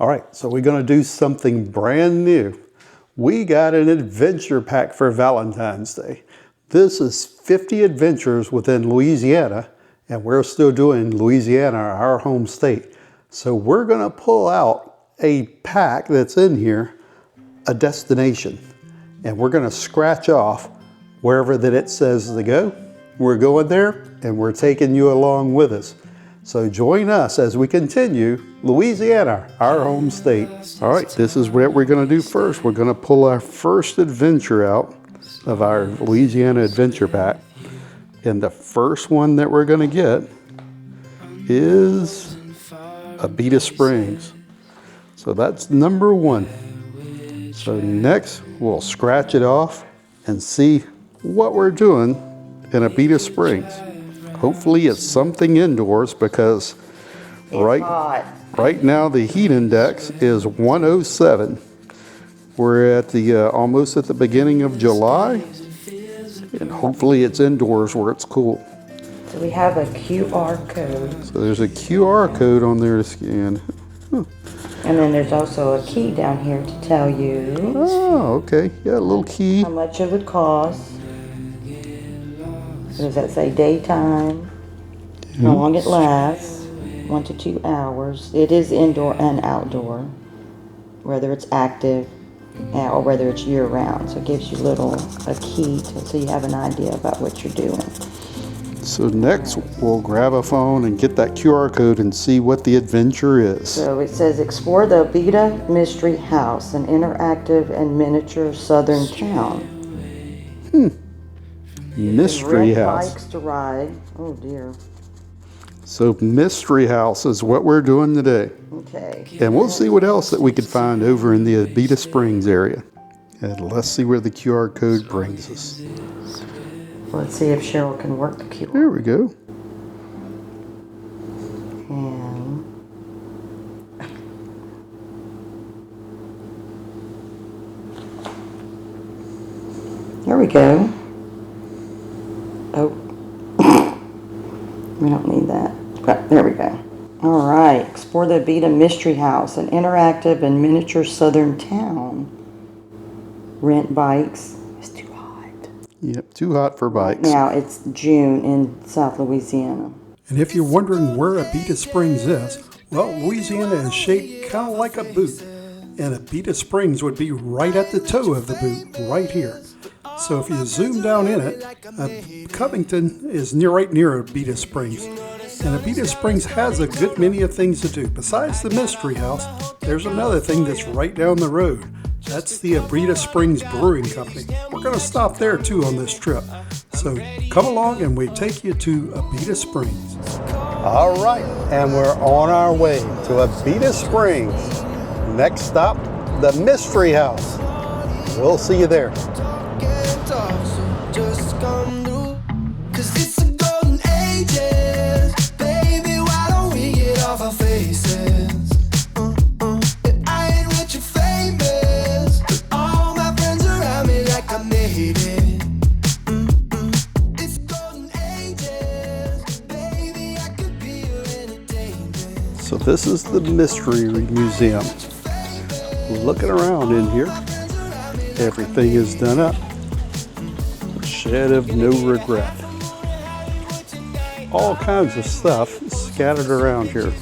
All right, so we're gonna do something brand new. We got an adventure pack for Valentine's Day. This is 50 adventures within Louisiana, and we're still doing Louisiana, our home state. So we're gonna pull out a pack that's in here, a destination, and we're gonna scratch off wherever that it says to go. We're going there, and we're taking you along with us. So join us as we continue Louisiana, our home state. All right, this is what we're gonna do first. We're gonna pull our first adventure out of our Louisiana adventure pack. And the first one that we're gonna get is Abita Springs. So that's number one. So next, we'll scratch it off and see what we're doing in Abita Springs. Hopefully it's something indoors because right now the heat index is 107. We're at the almost at the beginning of July, and hopefully it's indoors where it's cool. So we have a QR code. So there's a QR code on there to scan. Huh. And then there's also a key down here to tell you. Oh, okay. Yeah, a little key. How much it would cost. Does that say daytime? How long it lasts? 1 to 2 hours. It is indoor and outdoor, whether it's active or whether it's year round. So it gives you a key so you have an idea about what you're doing. So next we'll grab a phone and get that QR code and see what the adventure is. So it says explore the Abita Mystery House, an interactive and miniature southern town. Mystery house. Bikes to ride. Oh dear. So Mystery House is what we're doing today. Okay. And we'll see what else that we could find over in the Abita Springs area. And let's see where the QR code brings us. Let's see if Cheryl can work the QR. There we go. And there we go. Oh, we don't need that. But there we go. All right, explore the Abita Mystery House, an interactive and miniature southern town. Rent bikes. It's too hot. Yep, too hot for bikes. Now it's June in South Louisiana. And if you're wondering where Abita Springs is, well, Louisiana is shaped kind of like a boot. And Abita Springs would be right at the toe of the boot, right here. So if you zoom down in it, Covington is right near Abita Springs. And Abita Springs has a good many of things to do. Besides the Mystery House, there's another thing that's right down the road. That's the Abita Springs Brewing Company. We're going to stop there too on this trip. So come along and we take you to Abita Springs. All right, and we're on our way to Abita Springs. Next stop, the Mystery House. We'll see you there. Just come through, 'cause it's the golden ages. Baby, why don't we get off our faces? I ain't rich or famous, but all my friends around me like I made it. It's golden ages. Baby, I could be your entertainment. So this is the Mystery Museum. Looking around in here, everything is done up. Shed of no regret. All kinds of stuff scattered around here.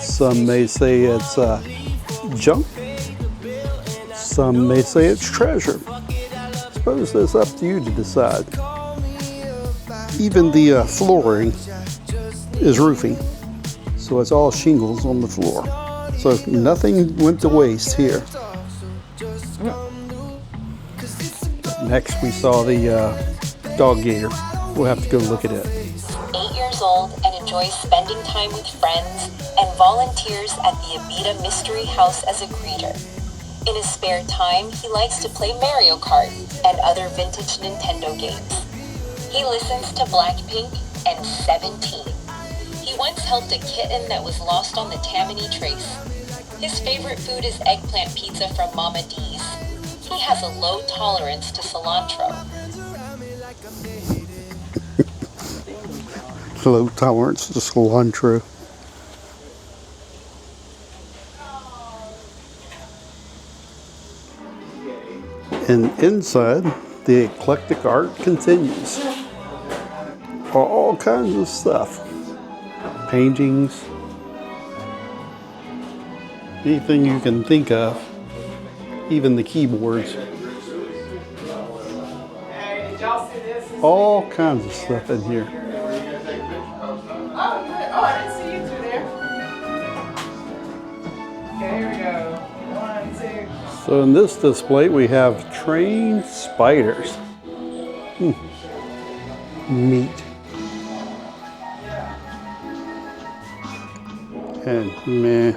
Some may say it's junk. Some may say it's treasure. I suppose that's up to you to decide. Even the flooring is roofing, so it's all shingles on the floor. So nothing went to waste here. Next, we saw the dog gator. We'll have to go look at it. 8 years old and enjoys spending time with friends and volunteers at the Abita Mystery House as a greeter. In his spare time, he likes to play Mario Kart and other vintage Nintendo games. He listens to Blackpink and 17. He once helped a kitten that was lost on the Tammany Trace. His favorite food is eggplant pizza from Mama D's. He has a low tolerance to cilantro. Low tolerance to cilantro. And inside, the eclectic art continues. All kinds of stuff. Paintings. Anything you can think of. Even the keyboards. All kinds of stuff in here. Oh, good. Oh, I didn't see you two there. Okay, here we go. 1, 2. So in this display we have trained spiders. Neat. And meh.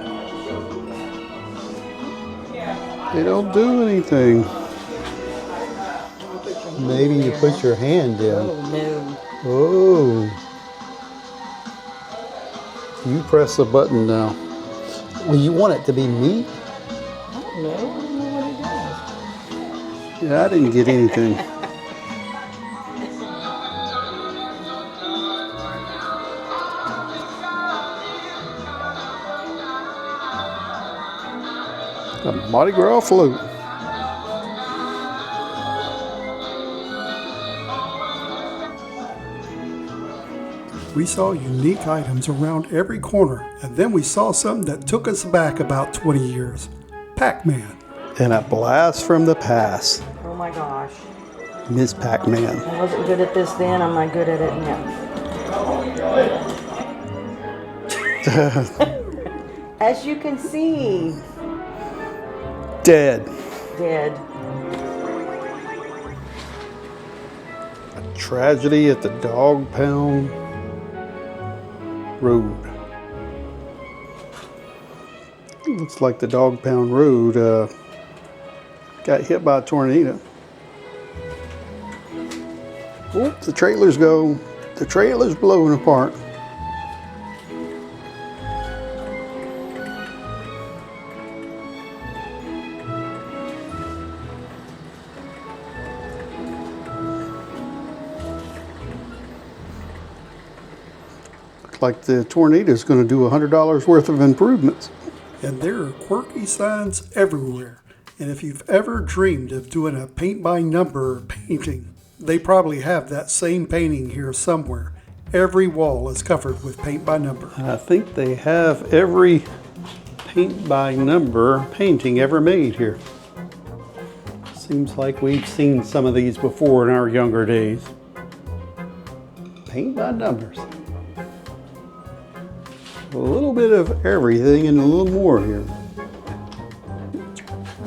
They don't do anything. Maybe you put your hand in. Oh, no. Oh. You press the button now. Well, you want it to be meat? I don't know. I don't know what it does. Yeah, I didn't get anything. A Mardi Gras float. We saw unique items around every corner, and then we saw something that took us back about 20 years. Pac-Man. And a blast from the past. Oh my gosh. Miss Pac-Man. I wasn't good at this then. I'm not good at it now. As you can see, Dead. dead. A tragedy at the Dog Pound Road. Looks like the Dog Pound Road got hit by a tornado. Oop, the trailers go. The trailer's blowing apart. Looks like the tornado is going to do $100 worth of improvements. And there are quirky signs everywhere. And if you've ever dreamed of doing a paint-by-number painting, they probably have that same painting here somewhere. Every wall is covered with paint-by-number. I think they have every paint-by-number painting ever made here. Seems like we've seen some of these before in our younger days. Paint by numbers. A little bit of everything and a little more here.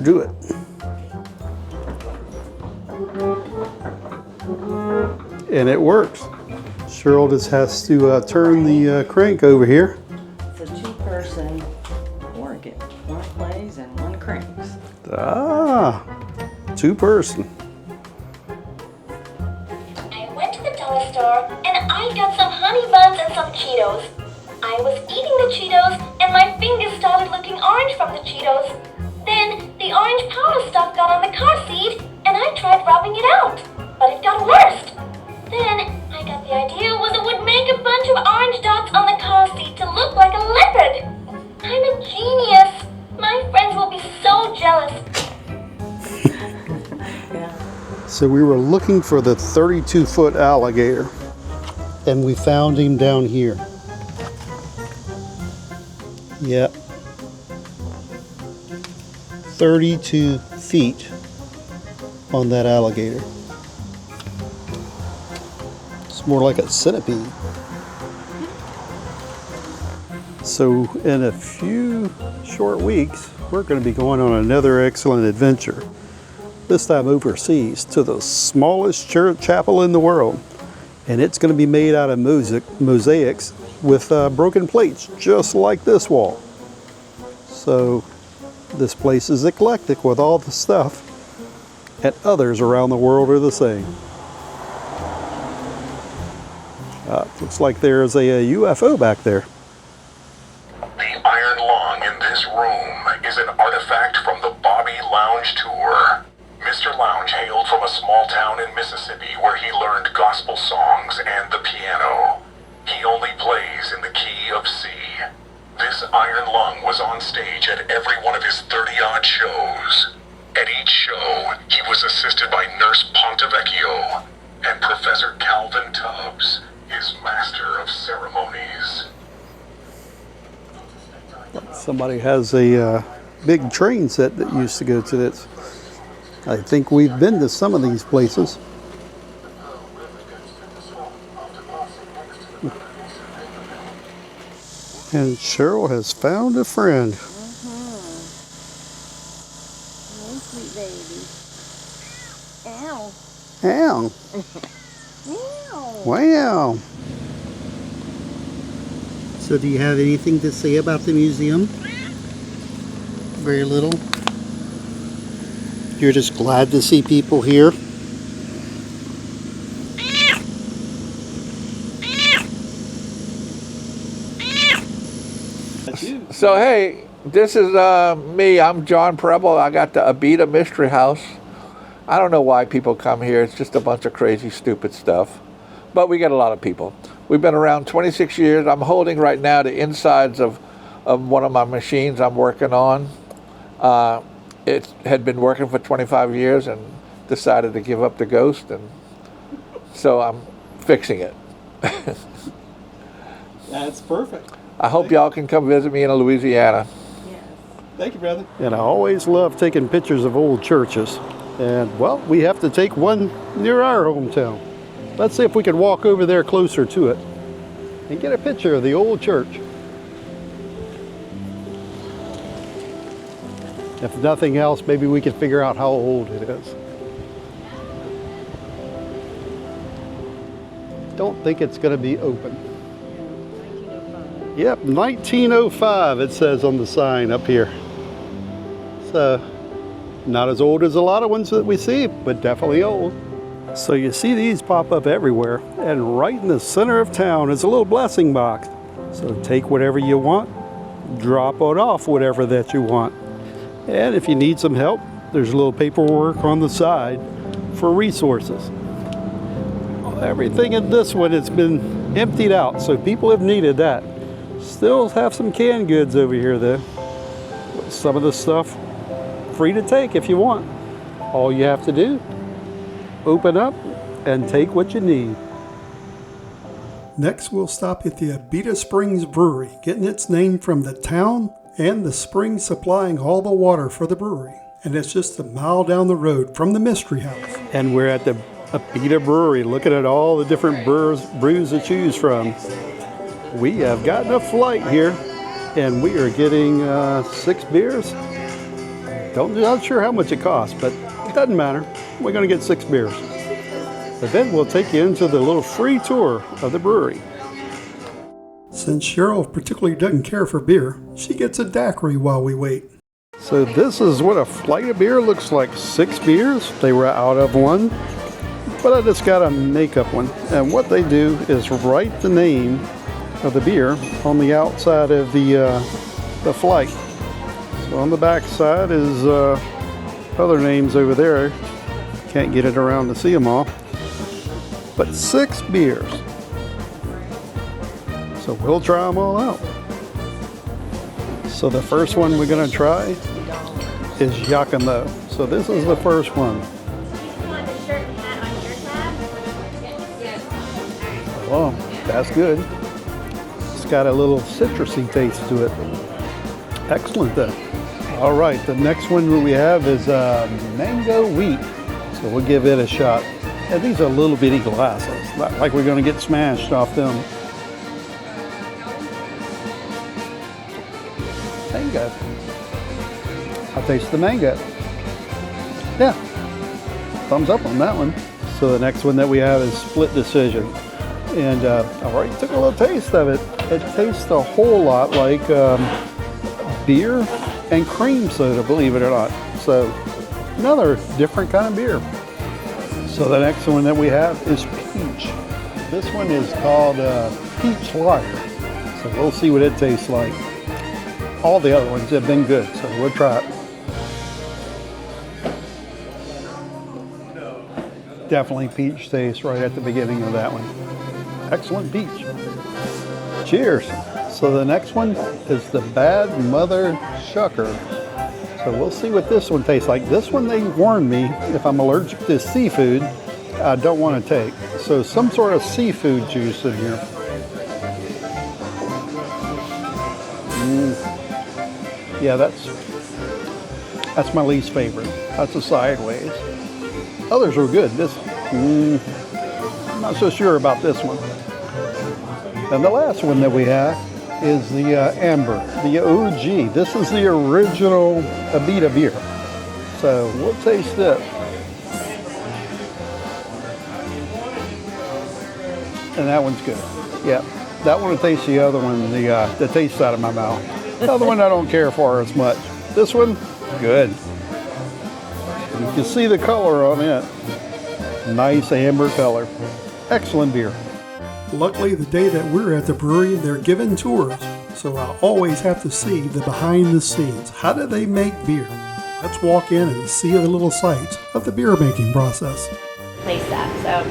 Do it. And it works. Cheryl just has to turn the crank over here. It's a two-person organ. One plays and one cranks. Ah, two-person. I went to the dollar store and I got some honey buns and some Cheetos. I was eating the Cheetos and my fingers started looking orange from the Cheetos. Then the orange powder stuff got on the car seat and I tried rubbing it out, but it got worse. Then I got the idea was it would make a bunch of orange dots on the car seat to look like a leopard. I'm a genius. My friends will be so jealous. Yeah. So we were looking for the 32-foot alligator, and we found him down here. Yep. 32 feet on that alligator. It's more like a centipede. So in a few short weeks, we're going to be going on another excellent adventure. This time overseas to the smallest church chapel in the world. And it's going to be made out of mosaics with broken plates, just like this wall. So this place is eclectic with all the stuff, and others around the world are the same. Looks like there's a UFO back there. The iron lung in this room is an artifact from the Bobby Lounge tour. Mr. Lounge hailed from a small town in Mississippi where he learned gospel songs and the piano. He only plays in the key of C. This iron lung was on stage at every one of his 30-odd shows. At each show, he was assisted by Nurse Pontevecchio and Professor Calvin Tubbs, his master of ceremonies. Somebody has a big train set that used to go to this. I think we've been to some of these places. And Cheryl has found a friend. Hey, sweet baby. Ow. Ow. Meow. Wow. So do you have anything to say about the museum? Very little. You're just glad to see people here? So hey, this is me. I'm John Preble. I got the Abita Mystery House. I don't know why people come here. It's just a bunch of crazy, stupid stuff. But we get a lot of people. We've been around 26 years. I'm holding right now the insides of one of my machines I'm working on. It had been working for 25 years and decided to give up the ghost, and so I'm fixing it. That's perfect. I hope y'all can come visit me in Louisiana. Thank you, brother. And I always love taking pictures of old churches. And well, we have to take one near our hometown. Let's see if we can walk over there closer to it and get a picture of the old church. If nothing else, maybe we can figure out how old it is. Don't think it's going to be open. Yep, 1905 it says on the sign up here. So, not as old as a lot of ones that we see, but definitely old. So you see these pop up everywhere, and right in the center of town is a little blessing box. So take whatever you want, drop it off whatever that you want. And if you need some help, there's a little paperwork on the side for resources. Everything in this one has been emptied out, so people have needed that. Still have some canned goods over here though. Some of the stuff free to take if you want. All you have to do, open up and take what you need. Next, we'll stop at the Abita Springs Brewery, getting its name from the town and the spring supplying all the water for the brewery. And it's just a mile down the road from the Mystery House. And we're at the Abita Brewery, looking at all the different brews to choose from. We have gotten a flight here, and we are getting 6 beers. Not sure how much it costs, but it doesn't matter. We're going to get 6 beers. But then we'll take you into the little free tour of the brewery. Since Cheryl particularly doesn't care for beer, she gets a daiquiri while we wait. So this is what a flight of beer looks like. 6 beers. They were out of one, but I just got to make up one. And what they do is write the name of the beer on the outside of the flight. So on the back side is other names over there. Can't get it around to see them all. But 6 beers. So we'll try them all out. So the first one we're going to try is Yakima. So this is the first one. Oh, that's good. It's got a little citrusy taste to it. Excellent though. All right, the next one that we have is mango wheat. So we'll give it a shot. And these are little bitty glasses. Not like we're going to get smashed off them. Mango. I taste the mango. Yeah. Thumbs up on that one. So the next one that we have is split decision. And I already took a little taste of it. It tastes a whole lot like beer and cream soda, believe it or not. So another different kind of beer. So the next one that we have is peach. This one is called Peach Lager. So we'll see what it tastes like. All the other ones have been good, so we'll try it. Definitely peach taste right at the beginning of that one. Excellent peach. Cheers. So the next one is the Bad Mother Shucker. So we'll see what this one tastes like. This one, they warned me, if I'm allergic to seafood, I don't want to take. So some sort of seafood juice in here. Yeah, that's my least favorite. That's a sideways. Others were good. This, I'm not so sure about this one. And the last one that we have is the Amber, the OG. This is the original Abita beer. So we'll taste it. And that one's good. Yeah, that one will taste the other one, the taste out of my mouth. The other one I don't care for as much. This one, good. You can see the color on it. Nice amber color. Excellent beer. Luckily, the day that we're at the brewery, they're giving tours, so I always have to see the behind the scenes. How do they make beer? Let's walk in and see the little sights of the beer making process. Place that, so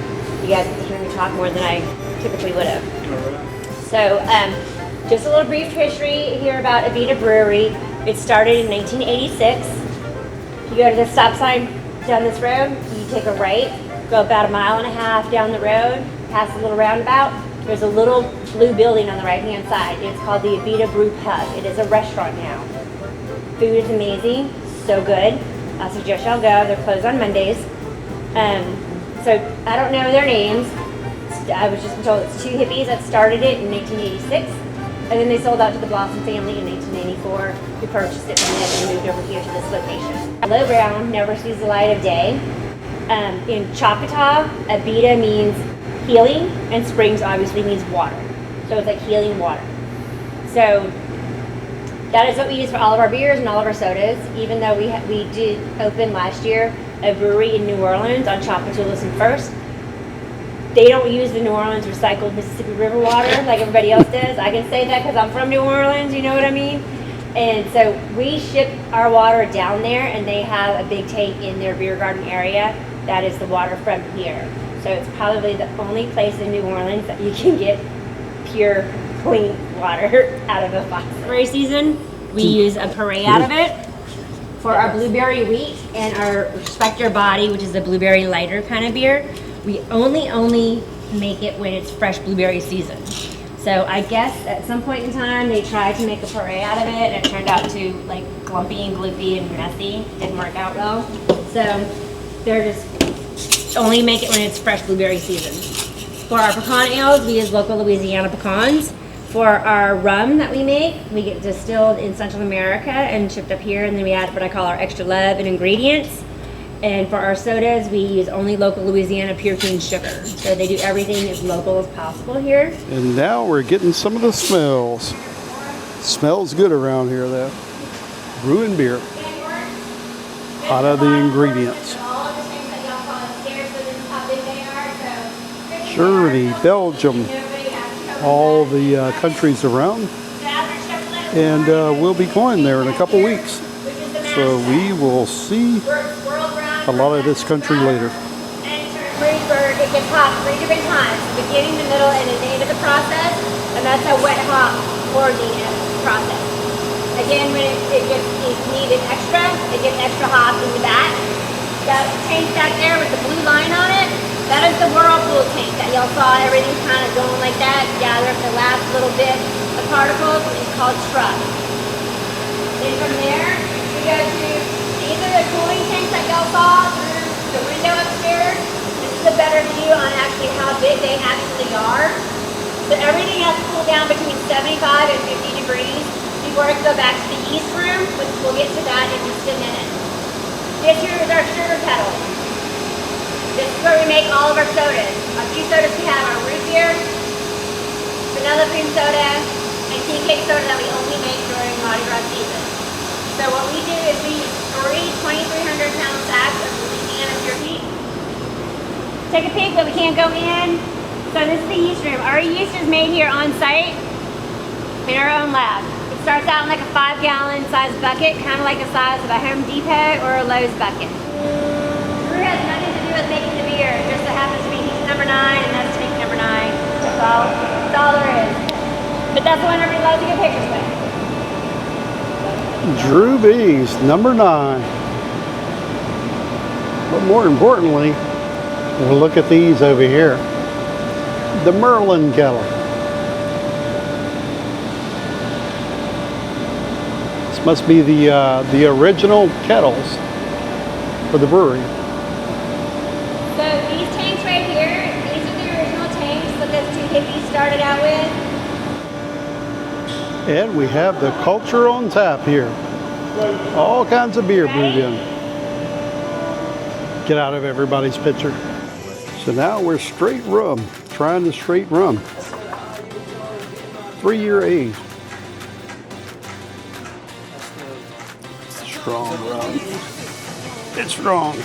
you guys get to hear me talk more than I typically would have. So, just a little brief history here about Abita Brewery. It started in 1986. You go to the stop sign down this road, you take a right, go about 1.5 miles down the road, past a little roundabout. There's a little blue building on the right-hand side. It's called the Abita Brew Pub. It is a restaurant now. Food is amazing, so good. I suggest y'all go. They're closed on Mondays. So I don't know their names. I was just told it's two hippies that started it in 1986, and then they sold out to the Blossom family in 1994, who purchased it from them and moved over here to this location. Low ground never sees the light of day. In Choctaw, Abita means healing, and Springs obviously means water. So it's like healing water. So that is what we use for all of our beers and all of our sodas, even though we did open last year a brewery in New Orleans on Chapatulas and First. They don't use the New Orleans recycled Mississippi River water like everybody else does. I can say that because I'm from New Orleans, you know what I mean? And so we ship our water down there, and they have a big tank in their beer garden area that is the water from here. So it's probably the only place in New Orleans that you can get pure, clean water out of a faucet. Brewery season, we use a puree out of it for our blueberry wheat and our Respect Your Body, which is the blueberry lighter kind of beer. We only make it when it's fresh blueberry season. So I guess at some point in time they tried to make a puree out of it, and it turned out to like glumpy and gloopy and messy. Didn't work out well. So they're just only make it when it's fresh blueberry season. For our pecan ales, we use local Louisiana pecans. For our rum that we make, we get distilled in Central America and shipped up here, and then we add what I call our extra love and ingredients. And for our sodas, we use only local Louisiana pure cane sugar. So they do everything as local as possible here. And now we're getting some of the smells. Smells good around here though. Brewing beer. Out of the ingredients. Germany, Belgium, all the countries around. And we'll be going there in a couple weeks. So we will see a lot of this country later. Brewery, it gets hot 3 different times, beginning, the middle, and the end of the process, and that's a wet hop foraging process. Again, when it needed extra, it gets extra hop in the back. That tank back there with the blue line on it, that is the whirlpool tank that y'all saw everything kind of going like that, gather up the last little bit of particles, which is called truck. Then from there, we go to, these are the cooling tanks that y'all saw through the window upstairs. This is a better view on actually how big they actually are. So everything has to cool down between 75 and 50 degrees before it can go back to the yeast room, which we'll get to that in just a minute. This here is our sugar kettle. This is where we make all of our sodas. Our few sodas we have are root beer, vanilla cream soda, and tea cake soda that we only make during Mardi Gras season. So what we do is we use 3 2,300-pound sacks of Louisiana pure wheat. Take a peek, but we can't go in. So this is the yeast room. Our yeast is made here on site in our own lab. It starts out in like a 5-gallon size bucket, kind of like the size of a Home Depot or a Lowe's bucket. Brew has nothing to do with making the beer. It just so happens to be he's number 9 and that's tank number 9. That's all there is. But that's the one everybody loves to get pictures with. Drew B's, number 9. But more importantly, we'll look at these over here. The Merlin kettle. This must be the original kettles for the brewery. So these tanks right here, these are the original tanks that those two hippies started out with. And we have the culture on tap here. All kinds of beer brewed in. Get out of everybody's picture. So now we're straight rum, trying the straight rum. 3-year age. Strong rum. It's strong.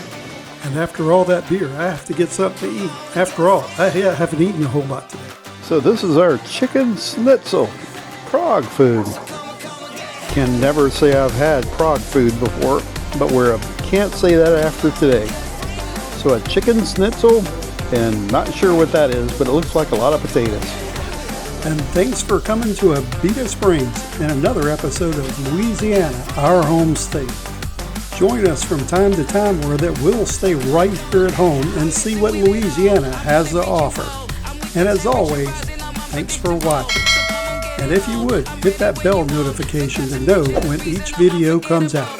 And after all that beer, I have to get something to eat. After all, I haven't eaten a whole lot today. So this is our chicken schnitzel, Prague food. Can never say I've had Prague food before, but can't say that after today. So a chicken schnitzel, and not sure what that is, but it looks like a lot of potatoes. And thanks for coming to Abita Springs and another episode of Louisiana, our home state. Join us from time to time where that we'll stay right here at home and see what Louisiana has to offer. And as always, thanks for watching. And if you would, hit that bell notification to know when each video comes out.